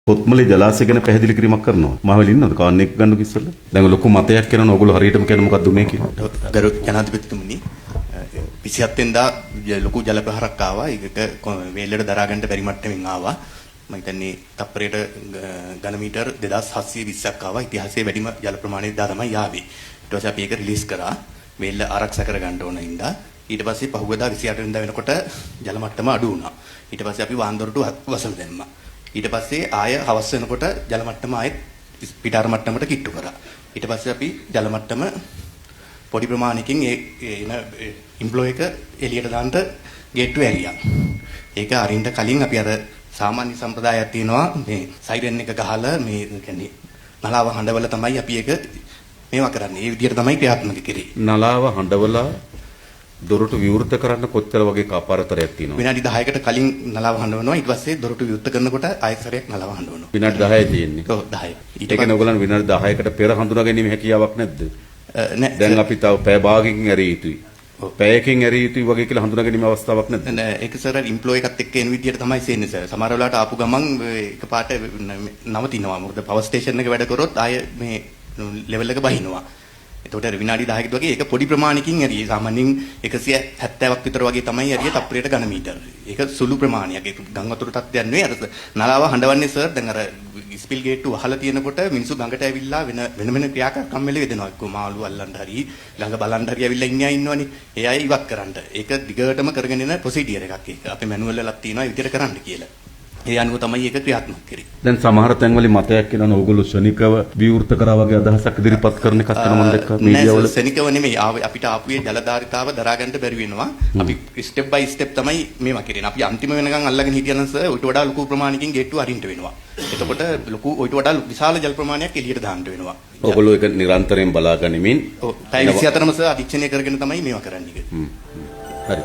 පොත්මලේ ජලාශය ගැන පැහැදිලි කිරීමක් කරනවා. මහවැලි ඉන්නවද? කාන්නේ එක ගන්නු කිස්සලා. දැන් ලොකු මතයක් කරනවා ඕගොල්ලෝ හරියටම කියන මොකක්ද උනේ කියලා. ගරු ජනාධිපතිතුමනි 27 වෙනිදා ලොකු ජල ප්‍රහාරයක් ආවා. ඒකට වේලට දරා ගන්න බැරි මට්ටමින් ආවා. මම හිතන්නේ තප්පරයට ඝන මීටර් 2720ක් ආවා. ඉතිහාසයේ වැඩිම ජල ප්‍රමාණය දා තමයි ආවේ. ඊට පස්සේ අපි ඒක රිලීස් කරා. වේල්ල ආරක්ෂා කර ගන්න ඕන හින්දා. ඊට පස්සේ පහුවදා 28 වෙනිදා වෙනකොට ජල මට්ටම අඩු වුණා. ඊට පස්සේ අපි වාන්දොරටු වසල දැම්මා. ඊට පස්සේ ආය හවස් වෙනකොට ජල මට්ටම ආයෙත් පිටාර මට්ටමට කිට්ටු කරා. ඊට පස්සේ අපි ජල මට්ටම පොඩි ප්‍රමාණයකින් එන ඉම්ප්ලෝ එක එළියට දාන්න ගේට්ටුව ඇරියා. ඒක අරින්න කලින් අපි අර සාමාන්‍ය සම්ප්‍රදායක් තියෙනවා මේ සයිරන් එක ගහලා මේ කියන්නේ නලාව හඬවල තමයි අපි ඒක මේවා කරන්නේ. ඒ විදිහට තමයි ක්‍රියාත්මක කරේ. නලාව හඬවලා දොරටු විවෘත කරන්න කොච්චර වගේ කාපාරතරයක් තියෙනවද? විනාඩි 10කට කලින් නලාව හඬවනවා. ඊට පස්සේ දොරටු විවෘත කරනකොට ආයෙත් නලාව හඬවනවා. විනාඩි 10යි තියෙන්නේ. ඔව් 10. ඊට කියන්නේ ඔයගොල්ලන් විනාඩි 10කට පෙර හඳුනා ගැනීම හැකියාවක් නැද්ද? නෑ. දැන් අපි තව පැය භාගයකින් ඇරිය යුතුයි. පැයකින් ඇරිය යුතුයි වගේ කියලා හඳුනා ගැනීම අවස්ථාවක් නැද්ද? නෑ ඒක සර් ඉම්ප්ලෝ එකත් එක්ක එන විදියට තමයි සෙන්නේ සර්. සමහර වෙලාවට ආපු ගමන් එකපාරට නවතිනවා. මොකද පවර් ස්ටේෂන් එක වැඩ කරොත් ආයෙ මේ ලෙවල් එක බහිනවා. එතකොට විනාඩි 10කට වගේ ඒක පොඩි ප්‍රමාණයකින් ඇරියේ. සාමාන්‍යයෙන් 170ක් විතර වගේ තමයි ඇරියේ තප්පරයට ඝන මීටර. ඒක සුළු ප්‍රමාණයක්. ඒක ගම් වතුර තත්ත්වයක් නෙවෙයි. අර නලාව හඬවන්නේ සර් දැන් අර ස්පිල් ගේට්ටු වහලා තියෙනකොට මිනිස්සු ගඟට ඇවිල්ලා වෙන ක්‍රියාකාරකම් වල යෙදෙනවා. එක්ක මාළු අල්ලන්න හරි ළඟ බලන්න හරි ඇවිල්ලා ඉන්නේ ඉන්නවනේ. ඒ අය ඉවත් කරන්න. ඒක දිගටම කරගෙන යන ප්‍රොසීඩියර් එකක් ඒක. අපේ මැනුවල් වලක් තියෙනවා ඒ විදිහට කරන්න කියලා. ඒ අනුව තමයි ඒක ක්‍රියාත්මක කරේ. දැන් සමහර තැන්වල මතයක් කියනවා ඕගොල්ලෝ ශනිකව විවෘත කරා වගේ අදහසක් ඉදිරිපත් කරන එකක් කරන මම දැක්කා මීඩියා වල. නෑ ශනිකව නෙමෙයි. අපිට ආපුවේ ජලධාරිතාව දරා ගන්න බැරි වෙනවා. අපි ස්ටෙප් බයි ස්ටෙප් තමයි මේවා කරන්නේ. අපි අන්තිම වෙනකන් අල්ලගෙන හිටියනම් සර් ඊට වඩා ලොකු ප්‍රමාණයකින් ගේට්ටු අරින්න වෙනවා. එතකොට ලොකු ඊට වඩා විශාල ජල ප්‍රමාණයක් එළියට දාන්න වෙනවා. ඕගොල්ලෝ ඒක නිරන්තරයෙන් බලා ගනිමින් ඔව් පැය 24ම සර් අධීක්ෂණය කරගෙන තමයි මේවා කරන්නේ. හරි.